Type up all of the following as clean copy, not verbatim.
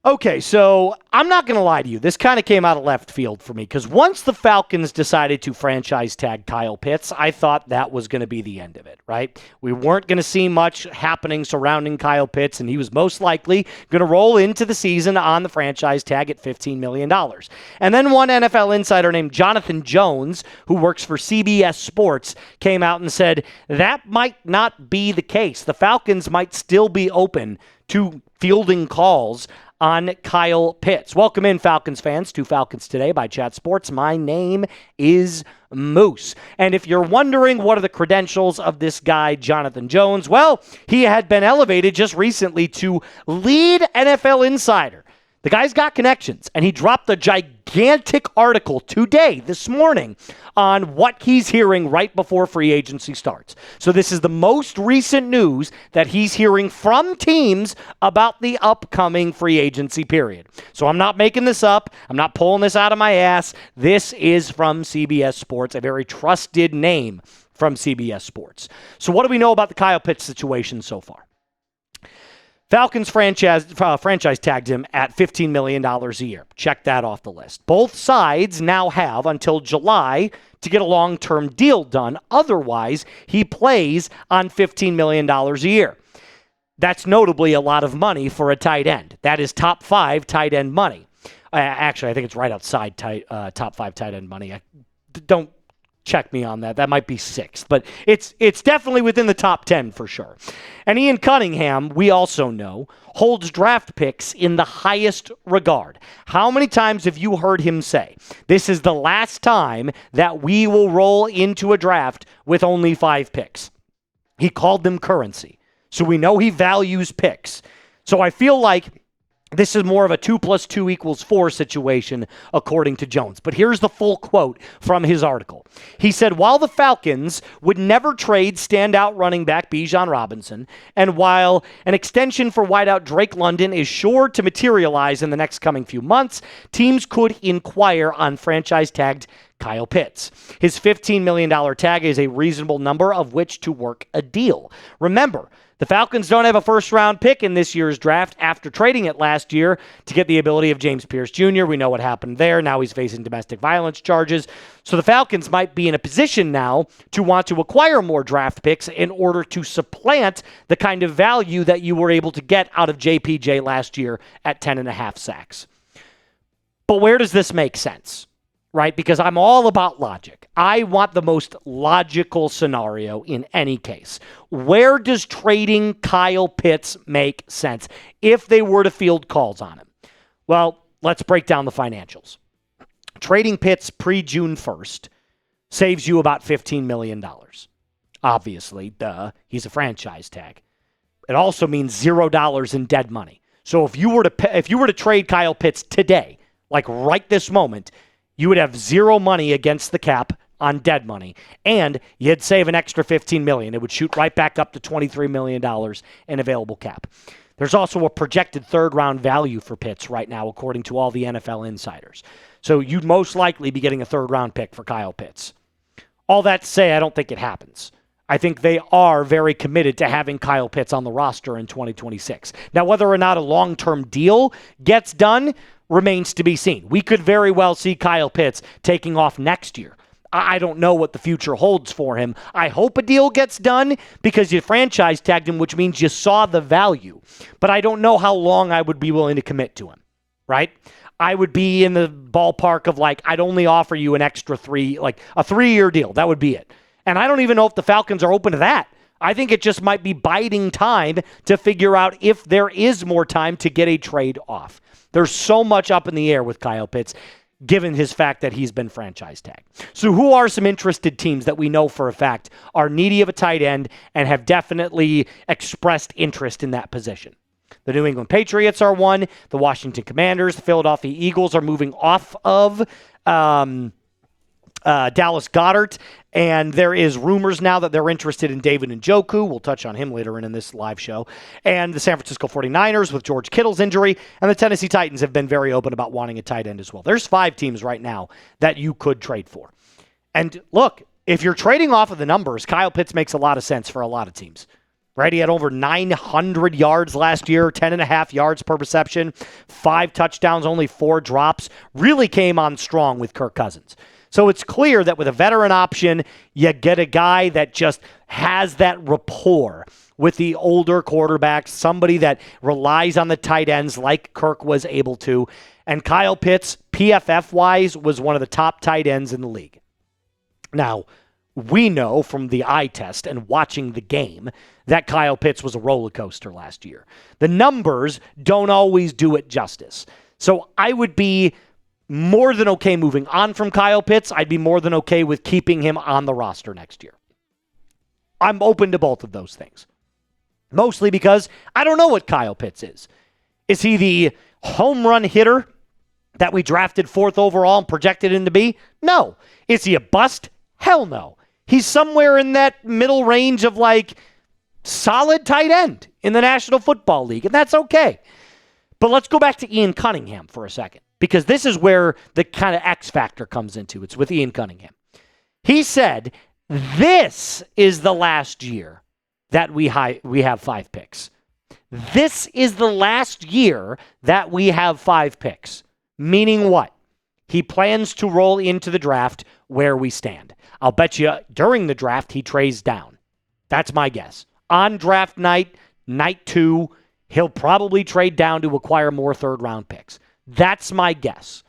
Okay, so I'm not going to lie to you. This kind of came out of left field for me because once the Falcons decided to franchise tag Kyle Pitts, I thought that was going to be the end of it, right? We weren't going to see much happening surrounding Kyle Pitts, and he was most likely going to roll into the season on the franchise tag at $15 million. And then one NFL insider named Jonathan Jones, who works for CBS Sports, came out and said that might not be the case. The Falcons might still be open to fielding calls on Kyle Pitts. Welcome in, Falcons fans, to Falcons Today by Chat Sports. My name is Moose. And if you're wondering what are the credentials of this guy, Jonathan Jones, well, he had been elevated just recently to lead NFL insider. The guy's got connections, and he dropped a gigantic article today, this morning, on what he's hearing right before free agency starts. So this is the most recent news that he's hearing from teams about the upcoming free agency period. So I'm not making this up. I'm not pulling this out of my ass. This is from CBS Sports, a very trusted name from CBS Sports. So what do we know about the Kyle Pitts situation so far? Falcons franchise tagged him at $15 million a year. Check that off the list. Both sides now have until July to get a long-term deal done. Otherwise, he plays on $15 million a year. That's notably a lot of money for a tight end. That is top 5 tight end money. Actually, I think it's right outside top 5 tight end money. Don't check me on that. That might be 6th, but it's definitely within the top 10 for sure. And Ian Cunningham, we also know, holds draft picks in the highest regard. How many times have you heard him say, this is the last time that we will roll into a draft with only 5 picks? He called them currency. So we know he values picks. So I feel like this is more of a 2 + 2 = 4 situation, according to Jones. But here's the full quote from his article. He said, while the Falcons would never trade standout running back Bijan Robinson, and while an extension for wideout Drake London is sure to materialize in the next coming few months, teams could inquire on franchise-tagged Kyle Pitts. His $15 million tag is a reasonable number of which to work a deal. Remember, the Falcons don't have a first-round pick in this year's draft after trading it last year to get the ability of James Pierce Jr. We know what happened there. Now he's facing domestic violence charges. So the Falcons might be in a position now to want to acquire more draft picks in order to supplant the kind of value that you were able to get out of JPJ last year at 10.5 sacks. But where does this make sense? Right? Because I'm all about logic. I want the most logical scenario in any case. Where does trading Kyle Pitts make sense if they were to field calls on him? Well, let's break down the financials. Trading Pitts pre-June 1st saves you about $15 million. Obviously, he's a franchise tag. It also means $0 in dead money. So if you were to trade Kyle Pitts today, like right this moment, you would have 0 money against the cap on dead money, and you'd save an extra $15 million. It would shoot right back up to $23 million in available cap. There's also a projected third-round value for Pitts right now, according to all the NFL insiders. So you'd most likely be getting a third-round pick for Kyle Pitts. All that to say, I don't think it happens. I think they are very committed to having Kyle Pitts on the roster in 2026. Now, whether or not a long-term deal gets done remains to be seen. We could very well see Kyle Pitts taking off next year. I don't know what the future holds for him. I hope a deal gets done because you franchise tagged him, which means you saw the value. But I don't know how long I would be willing to commit to him, right? I would be in the ballpark of I'd only offer you an extra 3, a 3-year deal. That would be it. And I don't even know if the Falcons are open to that. I think it just might be biding time to figure out if there is more time to get a trade off. There's so much up in the air with Kyle Pitts, given his fact that he's been franchise tagged. So who are some interested teams that we know for a fact are needy of a tight end and have definitely expressed interest in that position? The New England Patriots are one. The Washington Commanders, the Philadelphia Eagles are moving off of Dallas Goedert, and there is rumors now that they're interested in David Njoku. We'll touch on him later in this live show. And the San Francisco 49ers with George Kittle's injury, and the Tennessee Titans have been very open about wanting a tight end as well. There's 5 teams right now that you could trade for. And look, if you're trading off of the numbers, Kyle Pitts makes a lot of sense for a lot of teams. Right? He had over 900 yards last year, 10.5 yards per reception, 5 touchdowns, only 4 drops. Really came on strong with Kirk Cousins. So it's clear that with a veteran option, you get a guy that just has that rapport with the older quarterbacks, somebody that relies on the tight ends like Kirk was able to. And Kyle Pitts, PFF-wise, was one of the top tight ends in the league. Now, we know from the eye test and watching the game that Kyle Pitts was a roller coaster last year. The numbers don't always do it justice. So I would be more than okay moving on from Kyle Pitts. I'd be more than okay with keeping him on the roster next year. I'm open to both of those things. Mostly because I don't know what Kyle Pitts is. Is he the home run hitter that we drafted 4th overall and projected him to be? No. Is he a bust? Hell no. He's somewhere in that middle range of solid tight end in the National Football League, and that's okay. But let's go back to Ian Cunningham for a second, because this is where the kind of X factor comes into. It's with Ian Cunningham. He said, this is the last year that we have 5 picks. This is the last year that we have 5 picks. Meaning what? He plans to roll into the draft where we stand. I'll bet you during the draft he trades down. That's my guess. On draft night, night 2, he'll probably trade down to acquire more 3rd-round picks. That's my guess.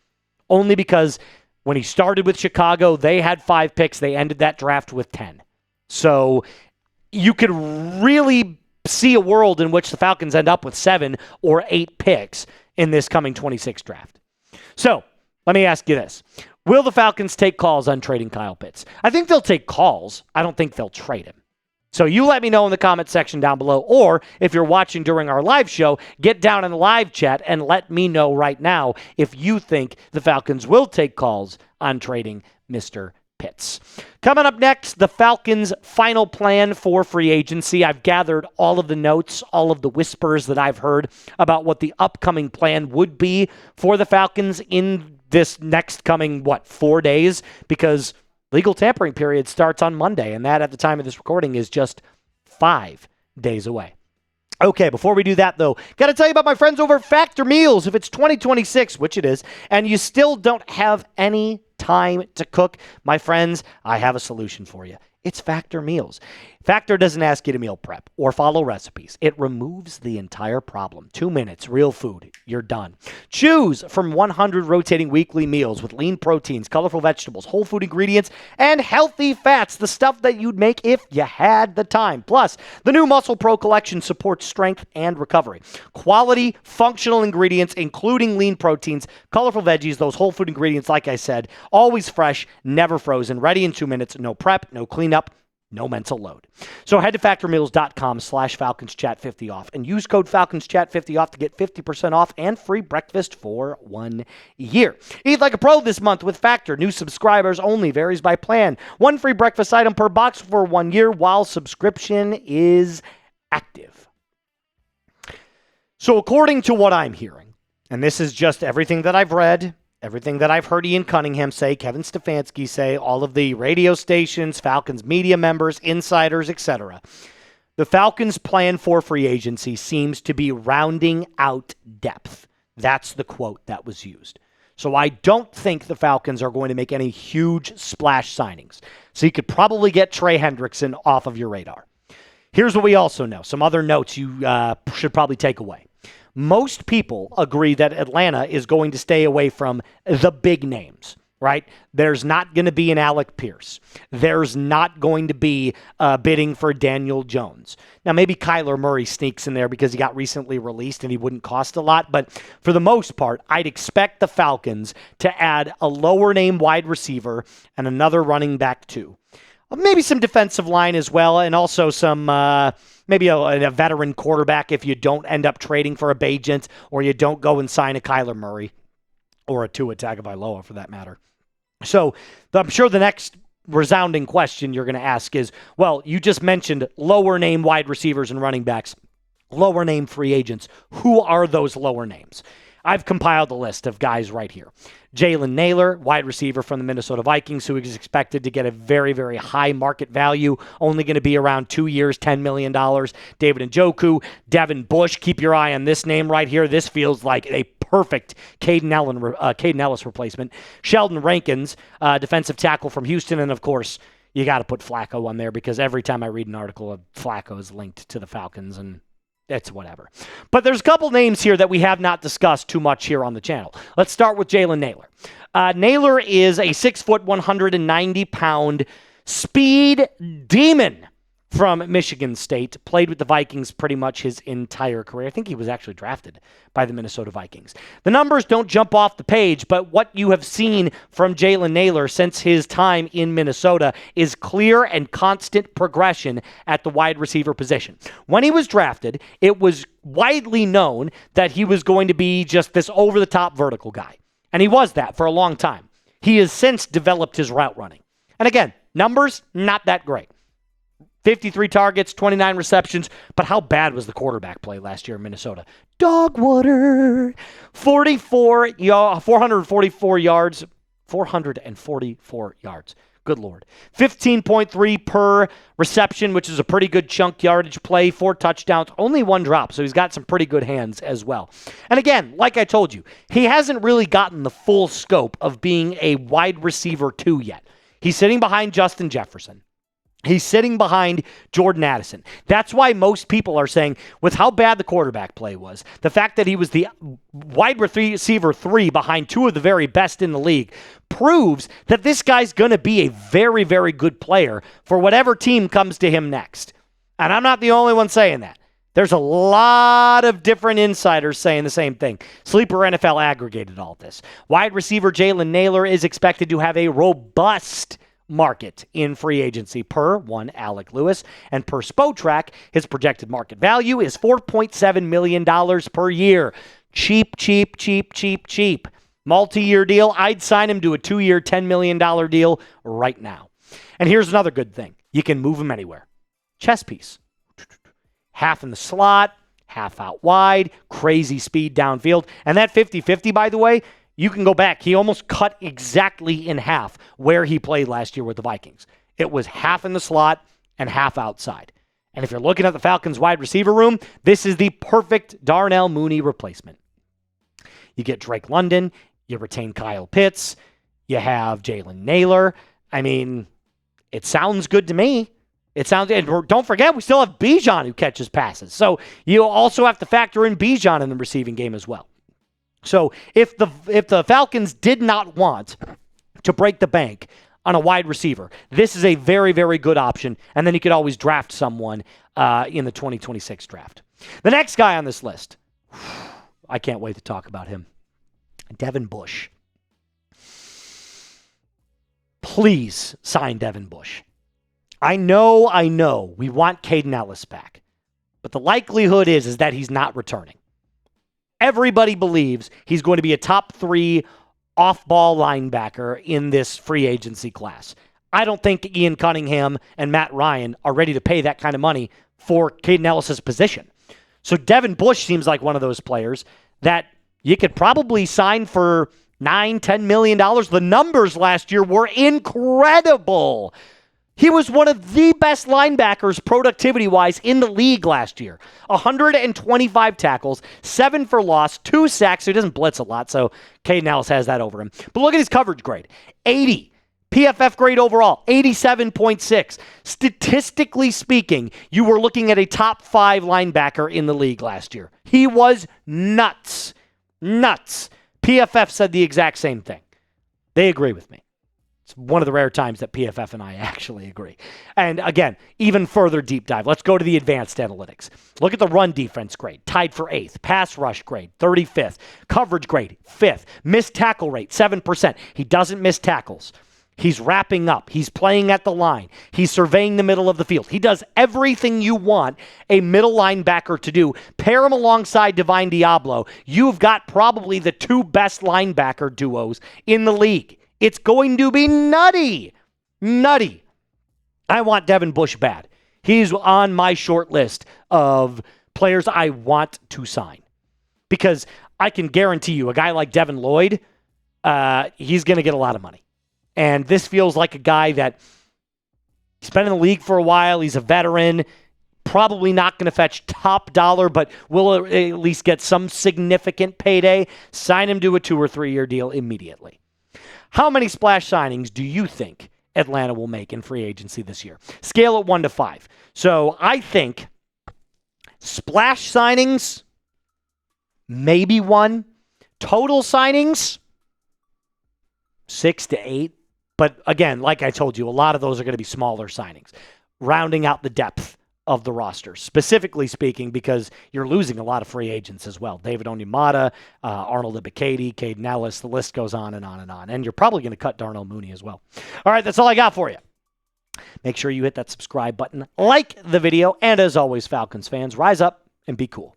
Only because when he started with Chicago, they had 5 picks. They ended that draft with 10. So you could really see a world in which the Falcons end up with 7 or 8 picks in this coming 26 draft. So let me ask you this. Will the Falcons take calls on trading Kyle Pitts? I think they'll take calls. I don't think they'll trade him. So you let me know in the comment section down below, or if you're watching during our live show, get down in the live chat and let me know right now if you think the Falcons will take calls on trading Mr. Pitts. Coming up next, the Falcons' final plan for free agency. I've gathered all of the notes, all of the whispers that I've heard about what the upcoming plan would be for the Falcons in this next coming, 4 days? Because legal tampering period starts on Monday, and that at the time of this recording is just 5 days away. Okay, before we do that, though, got to tell you about my friends over at Factor Meals. If it's 2026, which it is, and you still don't have any time to cook, my friends, I have a solution for you. It's Factor Meals. Factor doesn't ask you to meal prep or follow recipes. It removes the entire problem. 2 minutes, real food, you're done. Choose from 100 rotating weekly meals with lean proteins, colorful vegetables, whole food ingredients, and healthy fats, the stuff that you'd make if you had the time. Plus, the new Muscle Pro collection supports strength and recovery. Quality, functional ingredients, including lean proteins, colorful veggies, those whole food ingredients, like I said, always fresh, never frozen, ready in 2 minutes, no prep, no cleanup, no mental load. So head to factormeals.com/FalconsChat50 off and use code FalconsChat50 off to get 50% off and free breakfast for 1 year. Eat like a pro this month with Factor. New subscribers only, varies by plan. 1 free breakfast item per box for 1 year while subscription is active. So according to what I'm hearing, and this is just everything that I've read, everything that I've heard Ian Cunningham say, Kevin Stefanski say, all of the radio stations, Falcons media members, insiders, etc. The Falcons' plan for free agency seems to be rounding out depth. That's the quote that was used. So I don't think the Falcons are going to make any huge splash signings. So you could probably get Trey Hendrickson off of your radar. Here's what we also know. Some other notes you should probably take away. Most people agree that Atlanta is going to stay away from the big names, right? There's not going to be an Alec Pierce. There's not going to be bidding for Daniel Jones. Now, maybe Kyler Murray sneaks in there because he got recently released and he wouldn't cost a lot. But for the most part, I'd expect the Falcons to add a lower name wide receiver and another running back too. Maybe some defensive line as well, and also some maybe a veteran quarterback if you don't end up trading for a Bagent or you don't go and sign a Kyler Murray or a Tua Tagovailoa for that matter. So I'm sure the next resounding question you're going to ask is, well, you just mentioned lower name wide receivers and running backs, lower name free agents. Who are those lower names? I've compiled a list of guys right here. Jalen Nailor, wide receiver from the Minnesota Vikings, who is expected to get a very, very high market value, only going to be around 2 years, $10 million. David Njoku, Devin Bush, keep your eye on this name right here. This feels like a perfect Caden Ellis replacement. Sheldon Rankins, defensive tackle from Houston, and of course, you got to put Flacco on there because every time I read an article of Flacco is linked to the Falcons, and it's whatever. But there's a couple names here that we have not discussed too much here on the channel. Let's start with Jalen Nailor. Nailor is a 6 foot, 190-pound speed demon from Michigan State. Played with the Vikings pretty much his entire career. I think he was actually drafted by the Minnesota Vikings. The numbers don't jump off the page, but what you have seen from Jalen Nailor since his time in Minnesota is clear and constant progression at the wide receiver position. When he was drafted, it was widely known that he was going to be just this over-the-top vertical guy. And he was that for a long time. He has since developed his route running. And again, numbers, not that great. 53 targets, 29 receptions, but how bad was the quarterback play last year in Minnesota? Dog water. 444 yards. 444 yards. Good Lord. 15.3 per reception, which is a pretty good chunk yardage play. 4 touchdowns, only 1 drop, so he's got some pretty good hands as well. And again, like I told you, he hasn't really gotten the full scope of being a wide receiver 2 yet. He's sitting behind Justin Jefferson. He's sitting behind Jordan Addison. That's why most people are saying, with how bad the quarterback play was, the fact that he was the wide receiver 3 behind 2 of the very best in the league proves that this guy's going to be a very, very good player for whatever team comes to him next. And I'm not the only one saying that. There's a lot of different insiders saying the same thing. Sleeper NFL aggregated all this. Wide receiver Jalen Nailor is expected to have a robust market in free agency per one Alec Lewis, and per Spotrac, his projected market value is $4.7 million per year. Cheap. Multi-year deal. I'd sign him to a 2-year, $10 million deal right now. And here's another good thing. You can move him anywhere. Chess piece. Half in the slot, half out wide, crazy speed downfield. And that 50-50, by the way, you can go back. He almost cut exactly in half where he played last year with the Vikings. It was half in the slot and half outside. And if you're looking at the Falcons wide receiver room, this is the perfect Darnell Mooney replacement. You get Drake London, you retain Kyle Pitts, you have Jalen Nailor. I mean, it sounds good to me. And don't forget, we still have Bijan who catches passes. So you also have to factor in Bijan in the receiving game as well. So if the Falcons did not want to break the bank on a wide receiver, this is a very, very good option. And then you could always draft someone in the 2026 draft. The next guy on this list, I can't wait to talk about him. Devin Bush. Please sign Devin Bush. I know we want Caden Ellis back. But the likelihood is that he's not returning. Everybody believes he's going to be a top 3 off-ball linebacker in this free agency class. I don't think Ian Cunningham and Matt Ryan are ready to pay that kind of money for Caden Ellis' position. So Devin Bush seems like one of those players that you could probably sign for $9-10 million. The numbers last year were incredible. He was one of the best linebackers productivity-wise in the league last year. 125 tackles, 7 for loss, 2 sacks. So he doesn't blitz a lot, so Caden Ellis has that over him. But look at his coverage grade. 80. PFF grade overall, 87.6. Statistically speaking, you were looking at a top 5 linebacker in the league last year. He was nuts. PFF said the exact same thing. They agree with me. It's one of the rare times that PFF and I actually agree. And again, even further deep dive. Let's go to the advanced analytics. Look at the run defense grade, tied for 8th. Pass rush grade, 35th. Coverage grade, 5th. Missed tackle rate, 7%. He doesn't miss tackles. He's wrapping up. He's playing at the line. He's surveying the middle of the field. He does everything you want a middle linebacker to do. Pair him alongside Divine Diablo. You've got probably the 2 best linebacker duos in the league. It's going to be nutty. I want Devin Bush bad. He's on my short list of players I want to sign. Because I can guarantee you a guy like Devin Lloyd, he's going to get a lot of money. And this feels like a guy that he's been in the league for a while. He's a veteran. Probably not going to fetch top dollar, but will at least get some significant payday. Sign him to a 2 or 3 year deal immediately. How many splash signings do you think Atlanta will make in free agency this year? Scale it 1 to 5. So I think splash signings, maybe 1. Total signings, 6 to 8. But again, like I told you, a lot of those are going to be smaller signings, rounding out the depth of the roster, specifically speaking, because you're losing a lot of free agents as well. David Onyemata, Arnold Ebiketie, Caden Ellis, the list goes on and on and on. And you're probably going to cut Darnell Mooney as well. All right, that's all I got for you. Make sure you hit that subscribe button, like the video, and as always, Falcons fans, rise up and be cool.